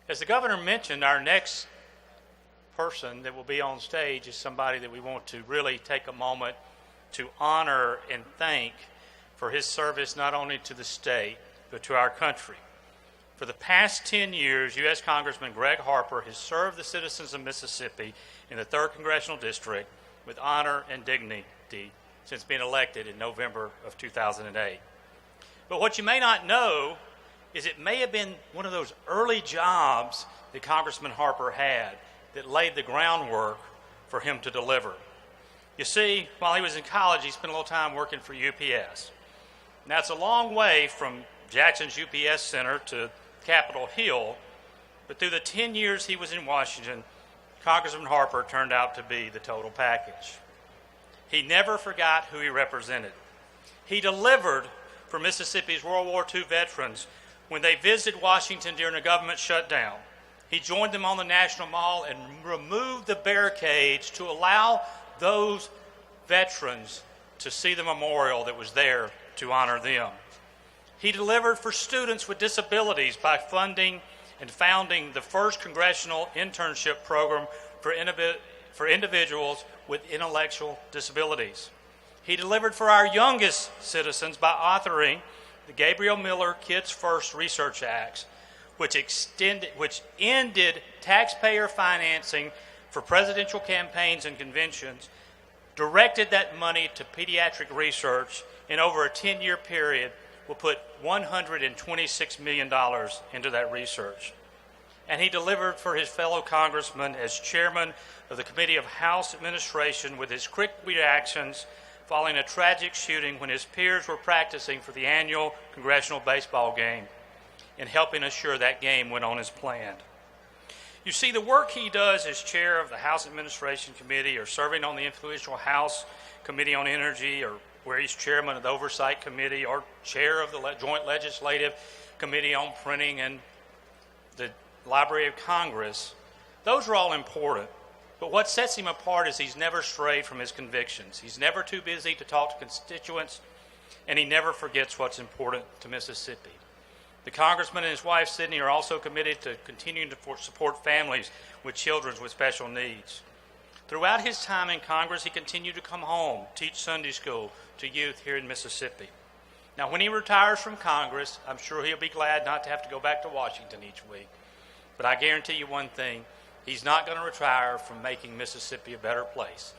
As the governor mentioned, our next person that will be on stage is somebody that we want to really take a moment to honor and thank for his service not only to the state, but to our country. For the past 10 years, U.S. Congressman Gregg Harper has served the citizens of Mississippi in the 3rd Congressional District with honor and dignity since being elected in November of 2008. But what you may not know is it may have been one of those early jobs that Congressman Harper had that laid the groundwork for him to deliver. You see, while he was in college, he spent a little time working for UPS. Now, it's a long way from Jackson's UPS Center to Capitol Hill, but through the 10 years he was in Washington, Congressman Harper turned out to be the total package. He never forgot who he represented. He delivered for Mississippi's World War II veterans when they visited Washington during a government shutdown. He joined them on the National Mall and removed the barricades to allow those veterans to see the memorial that was there to honor them. He delivered for students with disabilities by funding and founding the first congressional internship program for individuals with intellectual disabilities. He delivered for our youngest citizens by authoring the Gabriel Miller Kids First Research Acts, which ended taxpayer financing for presidential campaigns and conventions, directed that money to pediatric research, and over a 10-year period will put $126 million into that research. And he delivered for his fellow congressmen as chairman of the Committee of House Administration with his quick reactions following a tragic shooting when his peers were practicing for the annual congressional baseball game and helping assure that game went on as planned. You see, the work he does as chair of the House Administration Committee or serving on the influential House Committee on Energy or where he's chairman of the Oversight Committee or chair of the Joint Legislative Committee on Printing and the Library of Congress, those are all important. But what sets him apart is he's never strayed from his convictions. He's never too busy to talk to constituents, and he never forgets what's important to Mississippi. The congressman and his wife, Sydney, are also committed to continuing to support families with children with special needs. Throughout his time in Congress, he continued to come home, teach Sunday school to youth here in Mississippi. Now, when he retires from Congress, I'm sure he'll be glad not to have to go back to Washington each week. But I guarantee you one thing, he's not going to retire from making Mississippi a better place.